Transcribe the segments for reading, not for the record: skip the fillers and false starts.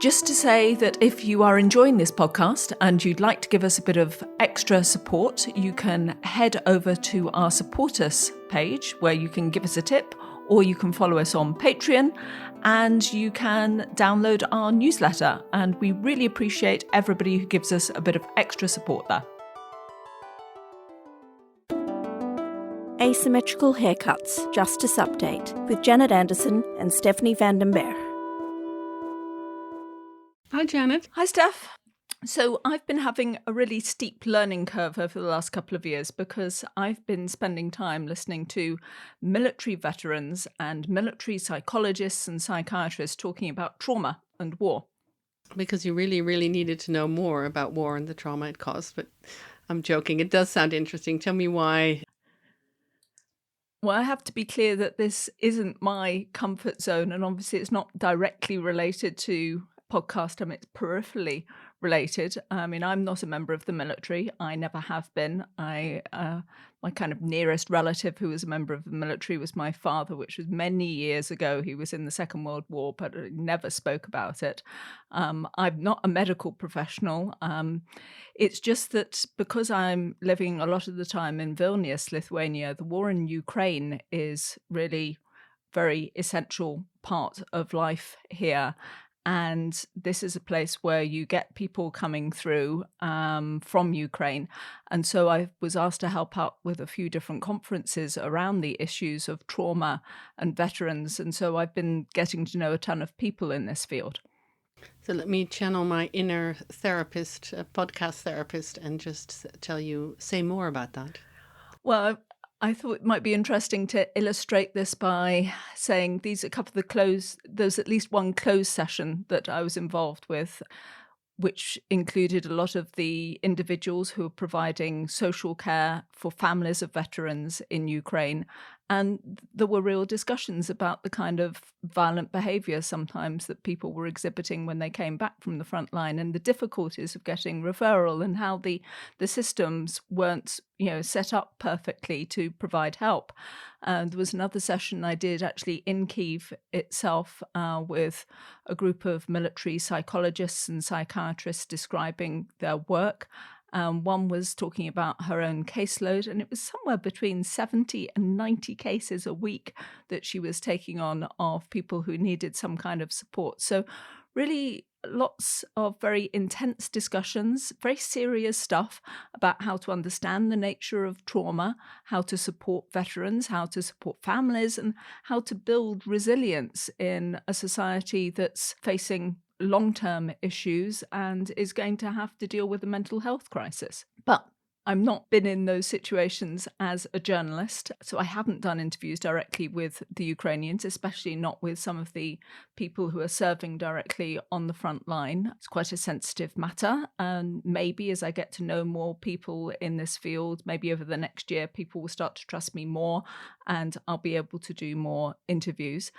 Just to say that if you are enjoying this podcast and you'd like to give us a bit of extra support, you can head over to our Support Us page where you can give us a tip, or you can follow us on Patreon and you can download our newsletter. And we really appreciate everybody who gives us a bit of extra support there. Asymmetrical Haircuts Justice Update with Janet Anderson and Stephanie van den Berg. Hi, Janet. Hi, Steph. So I've been having a really steep learning curve over the last couple of years because I've been spending time listening to military veterans and military psychologists and psychiatrists talking about trauma and war. Because you really, really needed to know more about war and the trauma it caused. But I'm joking. It does sound interesting. Tell me why. Well, I have to be clear that this isn't my comfort zone, and obviously it's not directly related to podcast. I mean, it's peripherally related. I mean, I'm not a member of the military. I never have been. My kind of nearest relative who was a member of the military was my father, which was many years ago. He was in the Second World War, but I never spoke about it. I'm not a medical professional. It's just that because I'm living a lot of the time in Vilnius, Lithuania, the war in Ukraine is really very essential part of life here. And this is a place where you get people coming through from Ukraine. And so I was asked to help out with a few different conferences around the issues of trauma and veterans. And so I've been getting to know a ton of people in this field. So let me channel my inner therapist, podcast therapist, and just say more about that. Well, I thought it might be interesting to illustrate this by saying these are a couple of there's at least one closed session that I was involved with, which included a lot of the individuals who are providing social care for families of veterans in Ukraine. And there were real discussions about the kind of violent behaviour sometimes that people were exhibiting when they came back from the front line, and the difficulties of getting referral and how the systems weren't set up perfectly to provide help. And there was another session I did actually in Kyiv itself with a group of military psychologists and psychiatrists describing their work. One was talking about her own caseload, and it was somewhere between 70 and 90 cases a week that she was taking on of people who needed some kind of support. So really lots of very intense discussions, very serious stuff about how to understand the nature of trauma, how to support veterans, how to support families, and how to build resilience in a society that's facing long-term issues and is going to have to deal with a mental health crisis. But I've not been in those situations as a journalist, so I haven't done interviews directly with the Ukrainians, especially not with some of the people who are serving directly on the front line. It's quite a sensitive matter, and maybe as I get to know more people in this field, maybe over the next year, people will start to trust me more and I'll be able to do more interviews.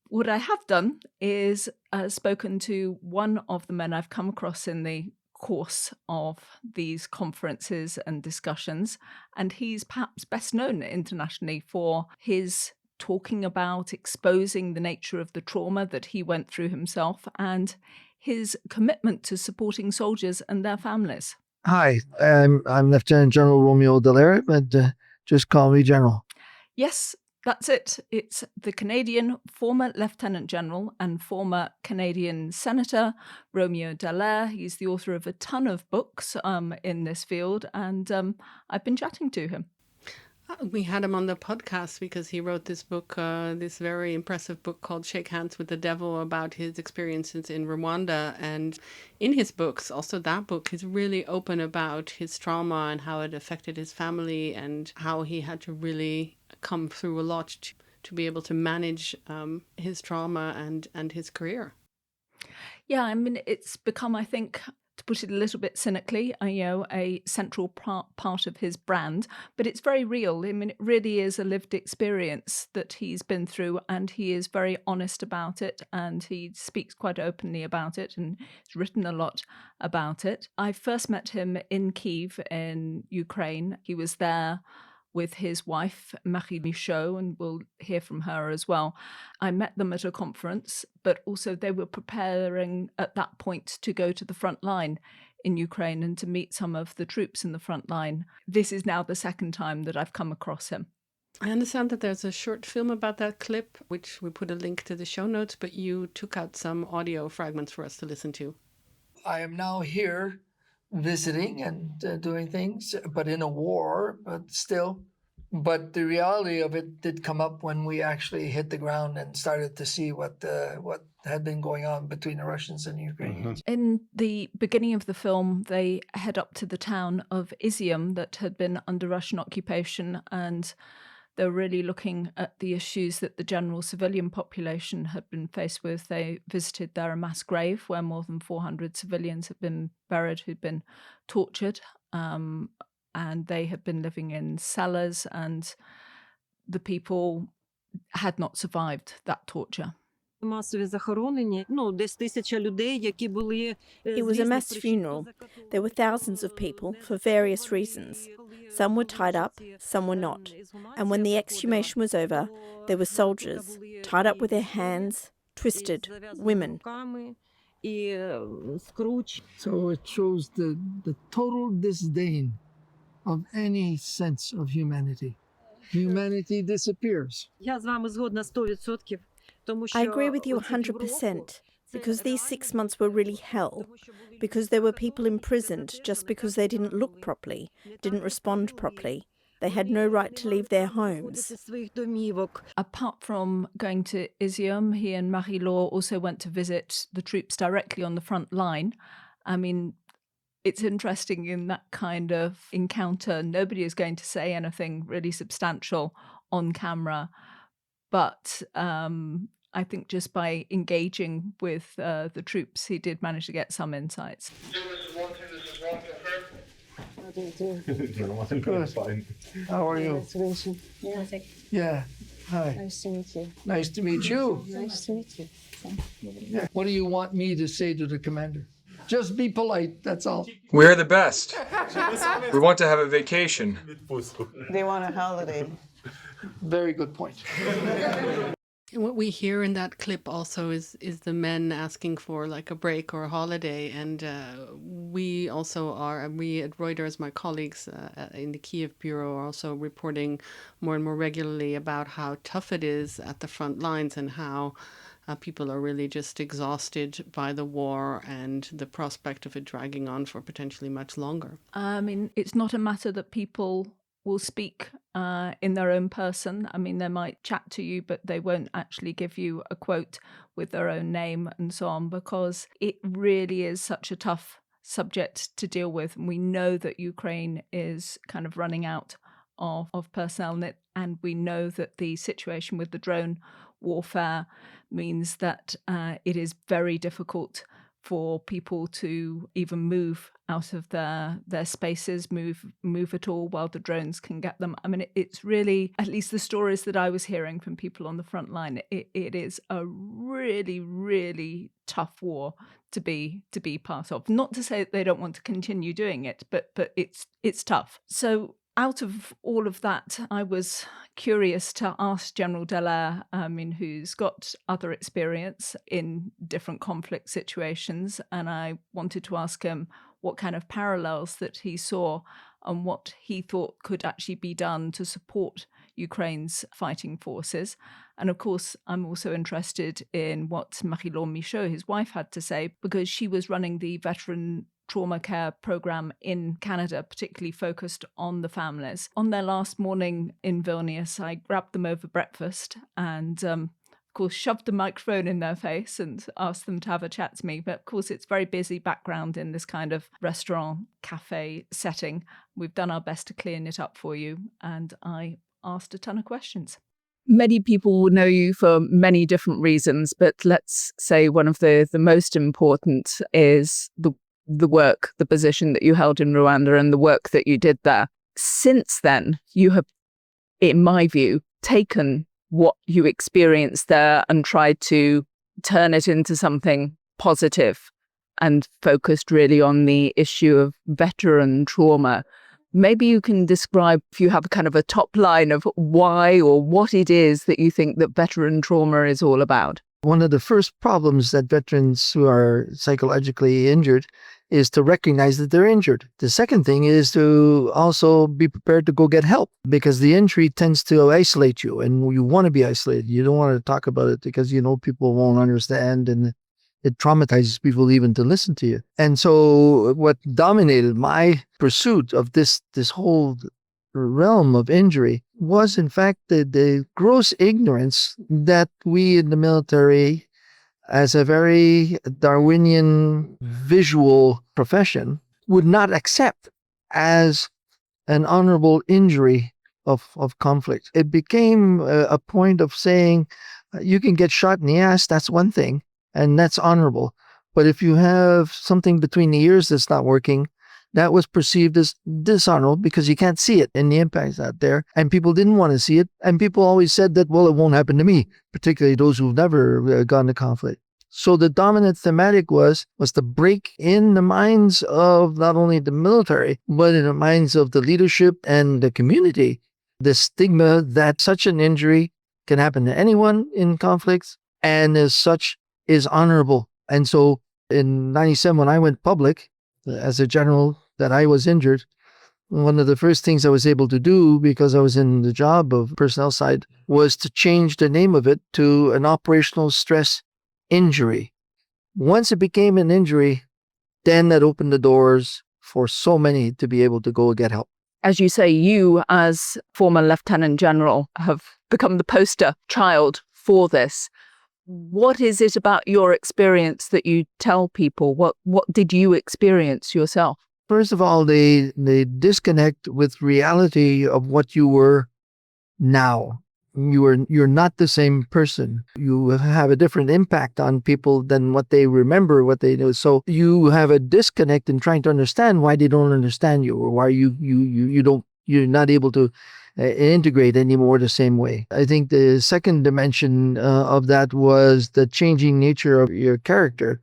What I have done is spoken to one of the men I've come across in the course of these conferences and discussions, and he's perhaps best known internationally for his talking about exposing the nature of the trauma that he went through himself and his commitment to supporting soldiers and their families. Hi, I'm Lieutenant General Roméo Dallaire, but just call me General. Yes, that's it. It's the Canadian former Lieutenant General and former Canadian Senator Roméo Dallaire. He's the author of a ton of books in this field, and I've been chatting to him. We had him on the podcast because he wrote this book, this very impressive book called Shake Hands with the Devil, about his experiences in Rwanda. And in his books, also that book, he's really open about his trauma and how it affected his family and how he had to really come through a lot to be able to manage his trauma and his career. Yeah, I mean, it's become, I think, to put it a little bit cynically, a central part of his brand, but it's very real. I mean, it really is a lived experience that he's been through, and he is very honest about it, and he speaks quite openly about it, and he's written a lot about it. I first met him in Kyiv in Ukraine. He was there with his wife, Marie Michaud, and we'll hear from her as well. I met them at a conference, but also they were preparing at that point to go to the front line in Ukraine and to meet some of the troops in the front line. This is now the second time that I've come across him. I understand that there's a short film about that clip, which we put a link to the show notes, but you took out some audio fragments for us to listen to. I am now here visiting and doing things, but in a war, but still. But the reality of it did come up when we actually hit the ground and started to see what had been going on between the Russians and the Ukrainians. In the beginning of the film, they head up to the town of Izium that had been under Russian occupation, and they're really looking at the issues that the general civilian population had been faced with. They visited their mass grave where more than 400 civilians had been buried who'd been tortured. And they had been living in cellars, and the people had not survived that torture. It was a mass funeral. There were thousands of people for various reasons. Some were tied up, some were not. And when the exhumation was over, there were soldiers tied up with their hands, twisted, women. So it shows the total disdain of any sense of humanity. Humanity disappears. I agree with you 100%, because these 6 months were really hell, because there were people imprisoned just because they didn't look properly, didn't respond properly. They had no right to leave their homes. Apart from going to Izium, he and Marie-Laure also went to visit the troops directly on the front line. I mean, it's interesting in that kind of encounter, nobody is going to say anything really substantial on camera. But I think just by engaging with the troops, he did manage to get some insights. Good. How are you? Nice to meet you. Yeah. Hi. Nice to meet you. Nice to meet you. Nice to meet you. Yeah. What do you want me to say to the commander? Just be polite, that's all. We're the best. We want to have a vacation. They want a holiday. Very good point. And what we hear in that clip also is the men asking for like a break or a holiday. And we at Reuters, my colleagues in the Kiev bureau, are also reporting more and more regularly about how tough it is at the front lines and how people are really just exhausted by the war and the prospect of it dragging on for potentially much longer. I mean, it's not a matter that people will speak in their own person. I mean, they might chat to you, but they won't actually give you a quote with their own name and so on, because it really is such a tough subject to deal with. And we know that Ukraine is kind of running out of personnel, and we know that the situation with the drone warfare means that it is very difficult for people to even move out of their spaces, move at all while the drones can get them. I mean, it's really, at least the stories that I was hearing from people on the front line, it is a really, really tough war to be part of. Not to say that they don't want to continue doing it, but it's tough. So out of all of that, I was curious to ask General Dallaire, who's got other experience in different conflict situations, and I wanted to ask him what kind of parallels that he saw and what he thought could actually be done to support Ukraine's fighting forces. And of course, I'm also interested in what Marie-Laure Michaud, his wife, had to say, because she was running the veteran trauma care program in Canada, particularly focused on the families. On their last morning in Vilnius, I grabbed them over breakfast and, of course, shoved the microphone in their face and asked them to have a chat to me. But of course, it's very busy background in this kind of restaurant, cafe setting. We've done our best to clean it up for you, and I asked a ton of questions. Many people know you for many different reasons, but let's say one of the most important is the work, the position that you held in Rwanda and the work that you did there. Since then, you have, in my view, taken what you experienced there and tried to turn it into something positive and focused really on the issue of veteran trauma. Maybe you can describe, if you have kind of a top line of why or what it is that you think that veteran trauma is all about. One of the first problems that veterans who are psychologically injured is to recognize that they're injured. The second thing is to also be prepared to go get help, because the injury tends to isolate you, and you want to be isolated. You don't want to talk about it because you know people won't understand, and it traumatizes people even to listen to you. And so what dominated my pursuit of this whole realm of injury was in fact the gross ignorance that we in the military, as a very Darwinian visual profession, would not accept as an honorable injury of conflict. It became a point of saying, you can get shot in the ass, that's one thing, and that's honorable. But if you have something between the ears that's not working, that was perceived as dishonorable because you can't see it and the impact's out there, and people didn't want to see it. And people always said that, well, it won't happen to me, particularly those who've never gone to conflict. So the dominant thematic was to break in the minds of not only the military, but in the minds of the leadership and the community, the stigma that such an injury can happen to anyone in conflicts, and as such is honorable. And so in 97, when I went public as a general that I was injured, one of the first things I was able to do, because I was in the job of personnel side, was to change the name of it to an operational stress injury. Once it became an injury, then that opened the doors for so many to be able to go get help. As you say, you as former Lieutenant General have become the poster child for this. What is it about your experience that you tell people? What did you experience yourself? First of all, they disconnect with reality of what you were now. You're not the same person. You have a different impact on people than what they remember, what they know. So you have a disconnect in trying to understand why they don't understand you, or why you're not able to integrate anymore the same way. I think the second dimension of that was the changing nature of your character,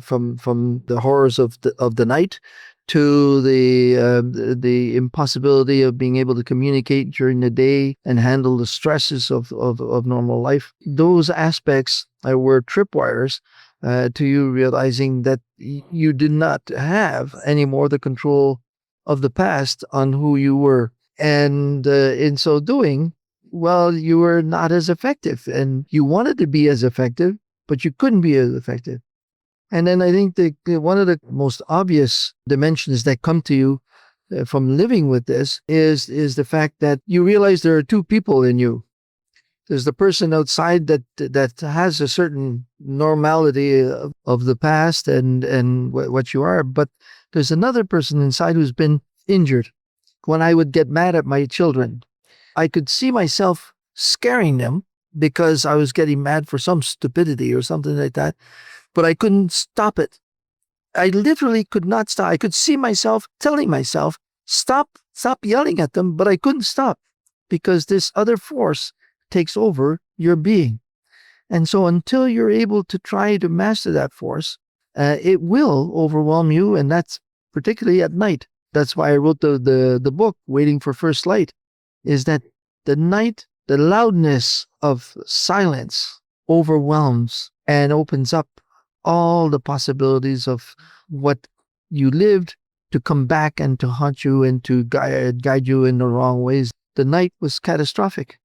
from the horrors of the night to the impossibility of being able to communicate during the day and handle the stresses of normal life. Those aspects were tripwires to you realizing that you did not have anymore the control of the past on who you were. And in so doing, well, you were not as effective, and you wanted to be as effective, but you couldn't be as effective. And then I think one of the most obvious dimensions that come to you from living with this is the fact that you realize there are two people in you. There's the person outside that has a certain normality of the past and what you are, but there's another person inside who's been injured. When I would get mad at my children, I could see myself scaring them because I was getting mad for some stupidity or something like that, but I couldn't stop it. I literally could not stop. I could see myself telling myself, stop yelling at them, but I couldn't stop because this other force takes over your being. And so until you're able to try to master that force, it will overwhelm you, and that's particularly at night. That's why I wrote the book, Waiting for First Light, is that the night, the loudness of silence overwhelms and opens up all the possibilities of what you lived to come back and to haunt you and to guide you in the wrong ways. The night was catastrophic.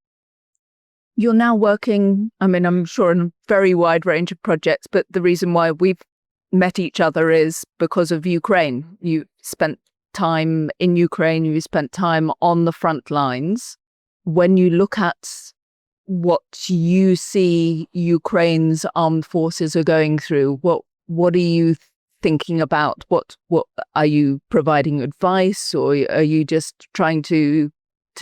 You're now working, I'm sure, in a very wide range of projects, but the reason why we've met each other is because of Ukraine. You spent time in Ukraine, you spent time on the front lines. When you look at what you see Ukraine's armed forces are going through, what are you thinking about? What are you providing advice, or are you just trying to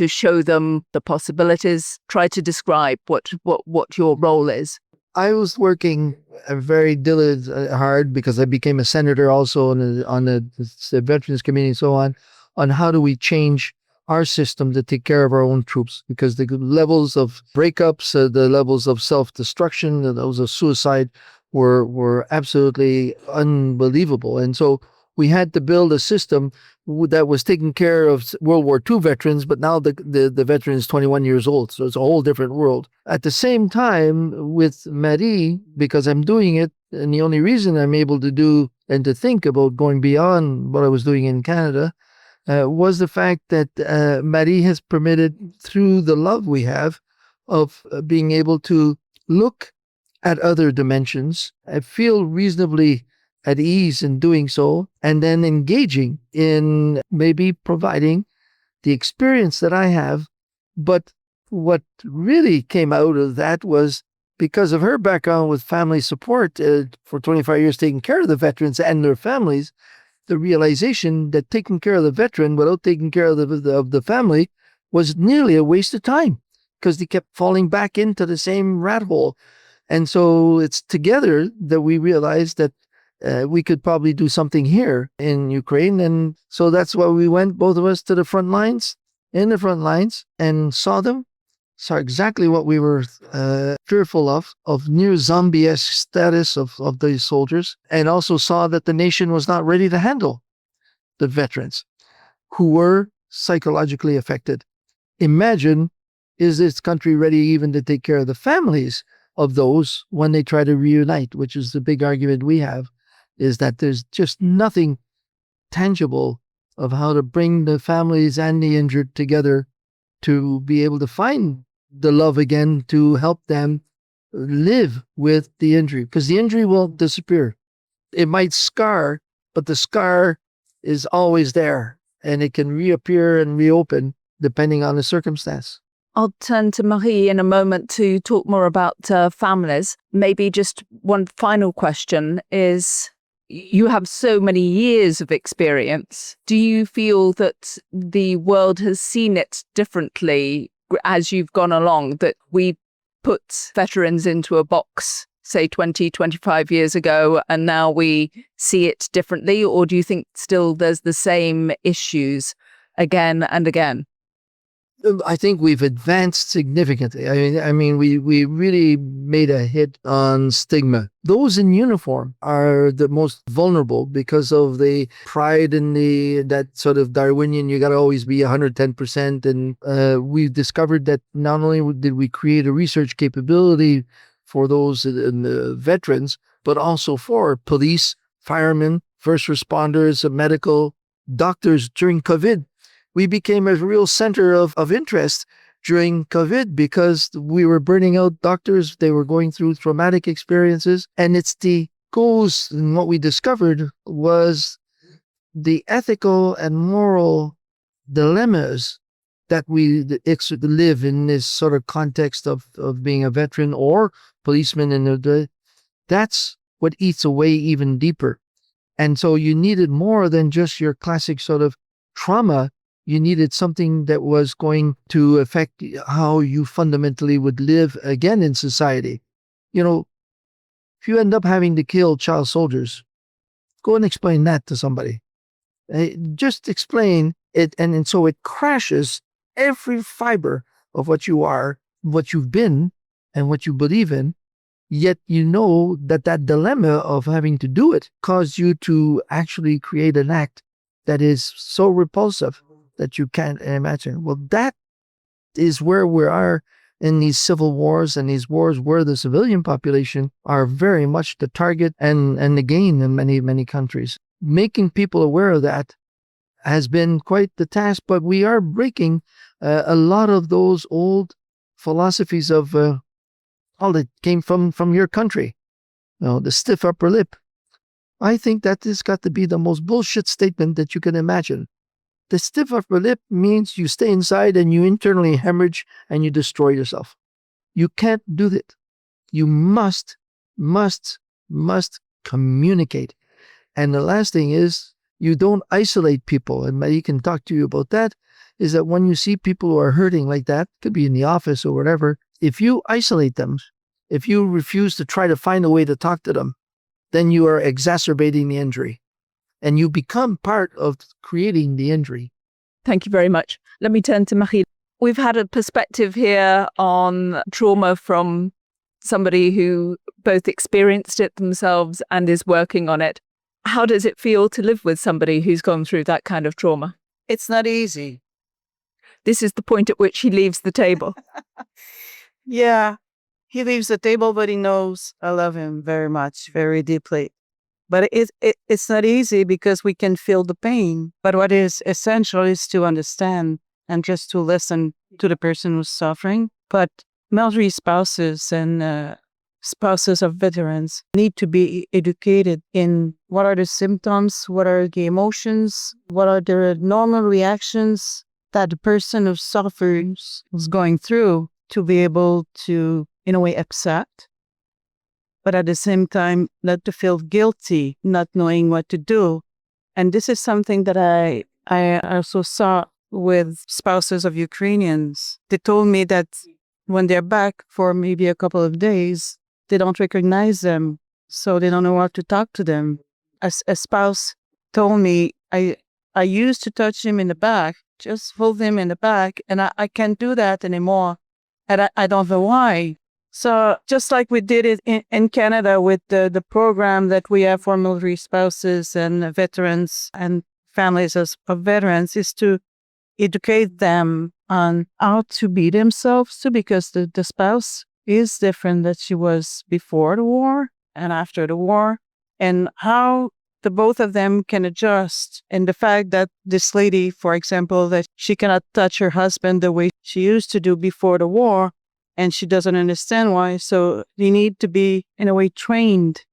show them the possibilities? Try to describe what your role is. I was working very hard because I became a senator also on the Veterans Committee and so on how do we change our system to take care of our own troops, because the levels of breakups, the levels of self-destruction, the levels of suicide were absolutely unbelievable. And so we had to build a system that was taking care of World War II veterans, but now the veteran is 21 years old, so it's a whole different world. At the same time, with Marie, because I'm doing it, and the only reason I'm able to do and to think about going beyond what I was doing in Canada was the fact that Marie has permitted, through the love we have, of being able to look at other dimensions. I feel reasonably at ease in doing so, and then engaging in maybe providing the experience that I have. But what really came out of that was, because of her background with family support for 25 years, taking care of the veterans and their families, the realization that taking care of the veteran without taking care of the family was nearly a waste of time, because they kept falling back into the same rat hole. And so it's together that we realized that we could probably do something here in Ukraine. And so that's why we went, both of us, to the front lines, and saw them, saw exactly what we were fearful of near zombie-esque status of these soldiers, and also saw that the nation was not ready to handle the veterans who were psychologically affected. Imagine, is this country ready even to take care of the families of those when they try to reunite, which is the big argument we have, is that there's just nothing tangible of how to bring the families and the injured together to be able to find the love again, to help them live with the injury, because the injury will disappear. It might scar, but the scar is always there, and it can reappear and reopen depending on the circumstance. I'll turn to Marie in a moment to talk more about families. Maybe just one final question is, you have so many years of experience. Do you feel that the world has seen it differently as you've gone along, that we put veterans into a box, say 20, 25 years ago, and now we see it differently? Or do you think still there's the same issues again and again? I think we've advanced significantly. I mean, we really made a hit on stigma. Those in uniform are the most vulnerable because of the pride in that sort of Darwinian, you got to always be 110%. And we've discovered that not only did we create a research capability for those in the veterans, but also for police, firemen, first responders, medical, doctors during COVID. We became a real center of interest during COVID because we were burning out doctors. They were going through traumatic experiences. And and what we discovered was the ethical and moral dilemmas that we live in this sort of context of being a veteran or policeman. That's what eats away even deeper. And so you needed more than just your classic sort of trauma. You needed something that was going to affect how you fundamentally would live again in society. You know, if you end up having to kill child soldiers, go and explain that to somebody. Just explain it. And so it crashes every fiber of what you are, what you've been, and what you believe in. Yet you know that dilemma of having to do it caused you to actually create an act that is so repulsive that you can't imagine. Well, that is where we are in these civil wars and these wars where the civilian population are very much the target and the gain in many, many countries. Making people aware of that has been quite the task, but we are breaking a lot of those old philosophies of all that came from your country. You know, the stiff upper lip. I think that has got to be the most bullshit statement that you can imagine. The stiff upper lip means you stay inside and you internally hemorrhage and you destroy yourself. You can't do that. You must communicate. And the last thing is, you don't isolate people. And Marie can talk to you about that, is that when you see people who are hurting like that, could be in the office or whatever, if you isolate them, if you refuse to try to find a way to talk to them, then you are exacerbating the injury. And you become part of creating the injury. Thank you very much. Let me turn to Marie. We've had a perspective here on trauma from somebody who both experienced it themselves and is working on it. How does it feel to live with somebody who's gone through that kind of trauma? It's not easy. This is the point at which he leaves the table. Yeah, he leaves the table, but he knows I love him very much, very deeply. But it's not easy because we can feel the pain. But what is essential is to understand and just to listen to the person who's suffering. But military spouses and spouses of veterans need to be educated in what are the symptoms, what are the emotions, what are the normal reactions that the person who suffers is going through to be able to, in a way, accept, but at the same time, not to feel guilty, not knowing what to do. And this is something that I also saw with spouses of Ukrainians. They told me that when they're back for maybe a couple of days, they don't recognize them, so they don't know how to talk to them. A spouse told me, I used to touch him in the back, just hold him in the back, and I can't do that anymore. And I don't know why. So just like we did it in Canada with the program that we have for military spouses and veterans and families of veterans, is to educate them on how to be themselves too, because the spouse is different than she was before the war and after the war, and how the both of them can adjust. And the fact that this lady, for example, that she cannot touch her husband the way she used to do before the war, and she doesn't understand why. So they need to be, in a way, trained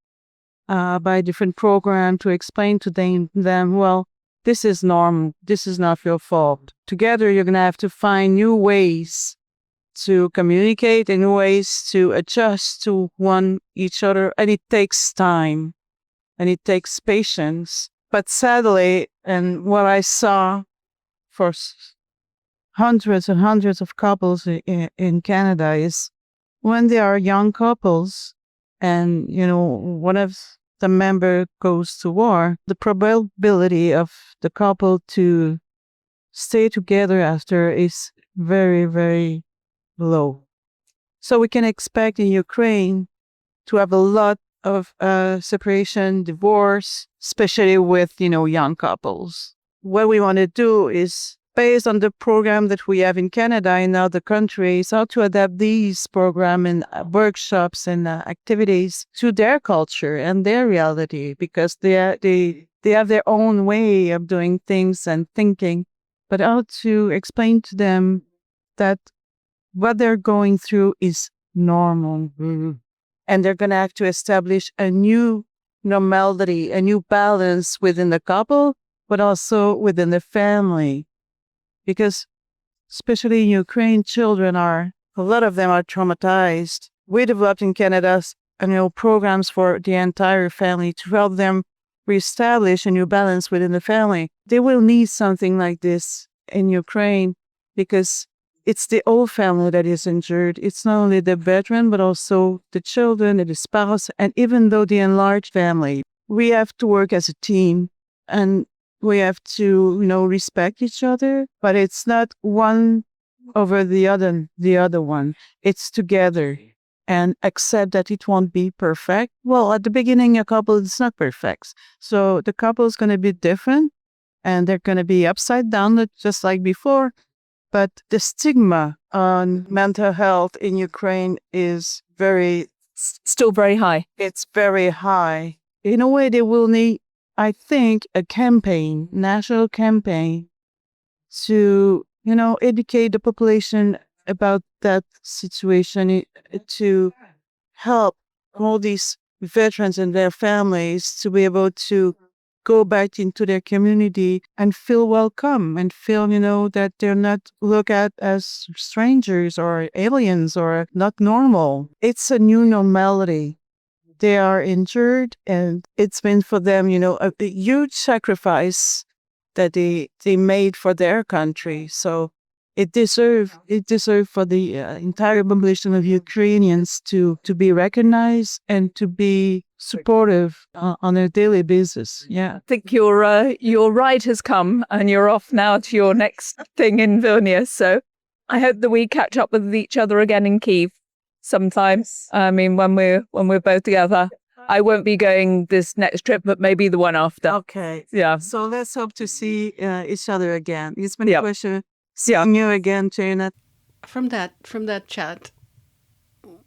by a different program to explain to them, well, this is normal. This is not your fault. Together, you're going to have to find new ways to communicate and ways to adjust to each other. And it takes time and it takes patience. But sadly, and what I saw for hundreds and hundreds of couples in Canada is when they are young couples and, one of the member goes to war, the probability of the couple to stay together after is very, very low. So we can expect in Ukraine to have a lot of separation, divorce, especially with, young couples. What we want to do is, based on the program that we have in Canada and other countries, how to adapt these programs and workshops and activities to their culture and their reality, because they have their own way of doing things and thinking, but how to explain to them that what they're going through is normal. Mm-hmm. And they're going to have to establish a new normality, a new balance within the couple, but also within the family. Because especially in Ukraine, a lot of them are traumatized. We developed in Canada, programs for the entire family to help them reestablish a new balance within the family. They will need something like this in Ukraine because it's the whole family that is injured. It's not only the veteran, but also the children and the spouse, and even though the enlarged family. We have to work as a team, and we have to, respect each other, but it's not one over the other one. It's together, and accept that it won't be perfect. Well, at the beginning, a couple is not perfect. So the couple is going to be different, and they're going to be upside down, just like before. But the stigma on mental health in Ukraine is still very high. It's very high. In a way, they will need, I think, a national campaign to, educate the population about that situation, to help all these veterans and their families to be able to go back into their community and feel welcome and feel, that they're not looked at as strangers or aliens or not normal. It's a new normality. They are injured, and it's been for them, a huge sacrifice that they made for their country. So it deserved for the entire population of Ukrainians to be recognized and to be supportive on a daily basis. Yeah. I think your ride has come and you're off now to your next thing in Vilnius. So I hope that we catch up with each other again in Kyiv sometime. I mean, when we're both together. I won't be going this next trip, but maybe the one after. Okay. Yeah. So let's hope to see each other again. It's been a pleasure seeing you again, Janet. From that chat,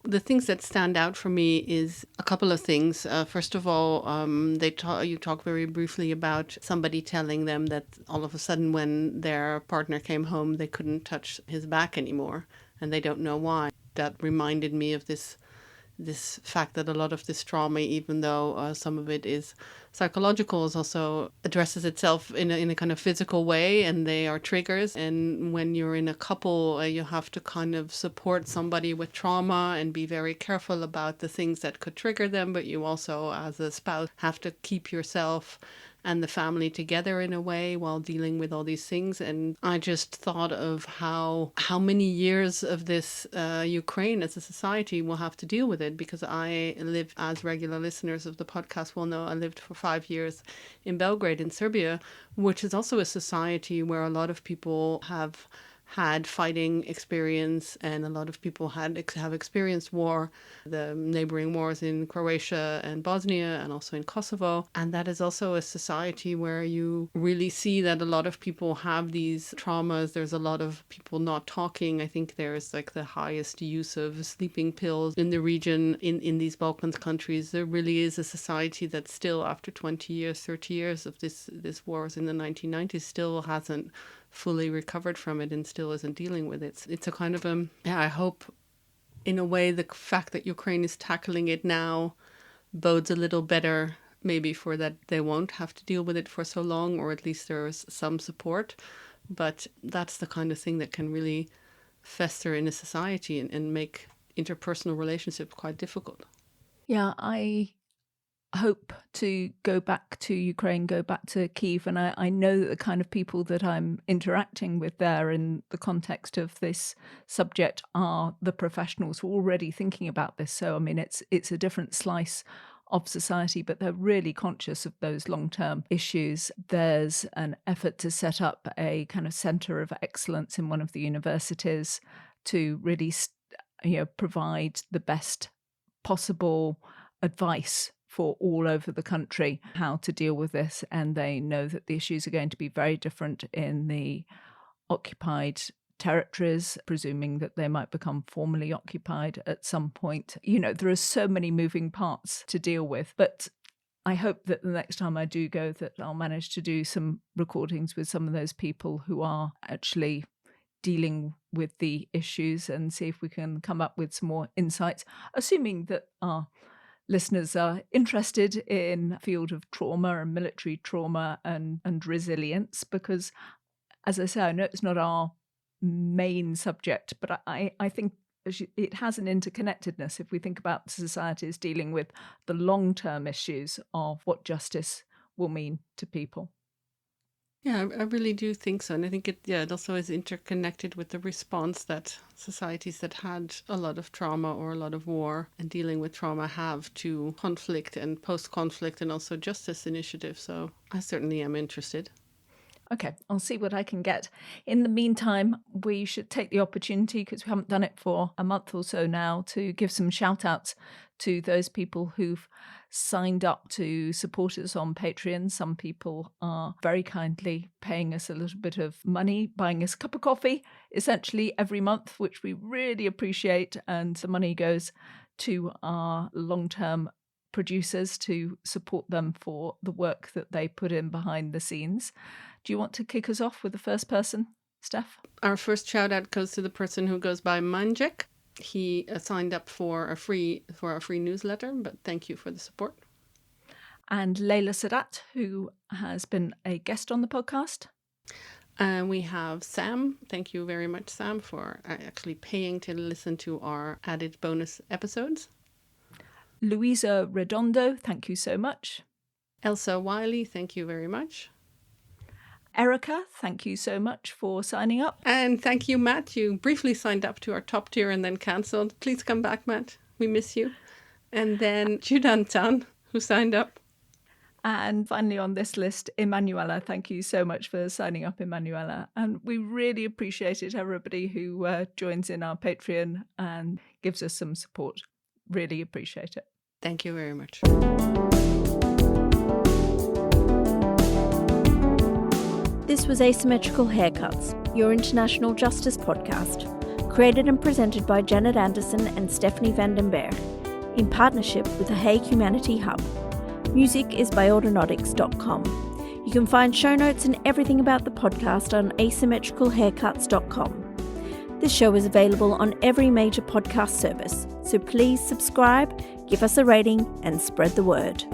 the things that stand out for me is a couple of things. First of all, you talk very briefly about somebody telling them that all of a sudden when their partner came home, they couldn't touch his back anymore, and they don't know why. That reminded me of this fact that a lot of this trauma, even though some of it is psychological, is also addresses itself in a kind of physical way, and they are triggers. And when you're in a couple, you have to kind of support somebody with trauma and be very careful about the things that could trigger them, but you also, as a spouse, have to keep yourself and the family together in a way while dealing with all these things. And I just thought of how many years of this Ukraine as a society will have to deal with it, because I lived, as regular listeners of the podcast will know, I lived for 5 years in Belgrade in Serbia, which is also a society where a lot of people have had fighting experience, and a lot of people have experienced war, the neighboring wars in Croatia and Bosnia, and also in Kosovo. And that is also a society where you really see that a lot of people have these traumas. There's a lot of people not talking. I think there's like the highest use of sleeping pills in the region in these Balkans countries. There really is a society that still, after 20 years, 30 years of this wars in the 1990s, still hasn't fully recovered from it and still isn't dealing with it. It's a kind of I hope in a way the fact that Ukraine is tackling it now bodes a little better, maybe, for that they won't have to deal with it for so long, or at least there's some support. But that's the kind of thing that can really fester in a society and make interpersonal relationships quite difficult. Yeah, I hope to go back to Ukraine, go back to Kyiv, and I know that the kind of people that I'm interacting with there in the context of this subject are the professionals who are already thinking about this. So, I mean, it's a different slice of society, but they're really conscious of those long-term issues. There's an effort to set up a kind of center of excellence in one of the universities to really, provide the best possible advice for all over the country how to deal with this. And they know that the issues are going to be very different in the occupied territories, presuming that they might become formally occupied at some point. There are so many moving parts to deal with, but I hope that the next time I do go, that I'll manage to do some recordings with some of those people who are actually dealing with the issues, and see if we can come up with some more insights, assuming that our listeners are interested in the field of trauma and military trauma and resilience, because, as I say, I know it's not our main subject, but I think it has an interconnectedness if we think about societies dealing with the long-term issues of what justice will mean to people. Yeah, I really do think so. And I think it also is interconnected with the response that societies that had a lot of trauma or a lot of war and dealing with trauma have to conflict and post-conflict and also justice initiatives. So I certainly am interested. Okay, I'll see what I can get. In the meantime, we should take the opportunity, because we haven't done it for a month or so now, to give some shout outs to those people who've signed up to support us on Patreon. Some people are very kindly paying us a little bit of money, buying us a cup of coffee, essentially every month, which we really appreciate. And the money goes to our long-term producers to support them for the work that they put in behind the scenes. Do you want to kick us off with the first person, Steph? Our first shout out goes to the person who goes by Manjek. He signed up for a free newsletter, but thank you for the support. And Layla Sadat, who has been a guest on the podcast. And we have Sam. Thank you very much, Sam, for actually paying to listen to our added bonus episodes. Luisa Redondo, thank you so much. Elsa Wiley, thank you very much. Erica, thank you so much for signing up. And thank you, Matt. You briefly signed up to our top tier and then cancelled. Please come back, Matt. We miss you. And then Judan Tan, who signed up. And finally on this list, Emanuela. Thank you so much for signing up, Emanuela. And we really appreciate it, everybody who joins in our Patreon and gives us some support. Really appreciate it. Thank you very much. This was Asymmetrical Haircuts, your international justice podcast, created and presented by Janet Anderson and Stephanie Vandenberg, in partnership with the Hague Humanity Hub. Music is by Autonautics.com. You can find show notes and everything about the podcast on asymmetricalhaircuts.com. This show is available on every major podcast service, so please subscribe, give us a rating, and spread the word.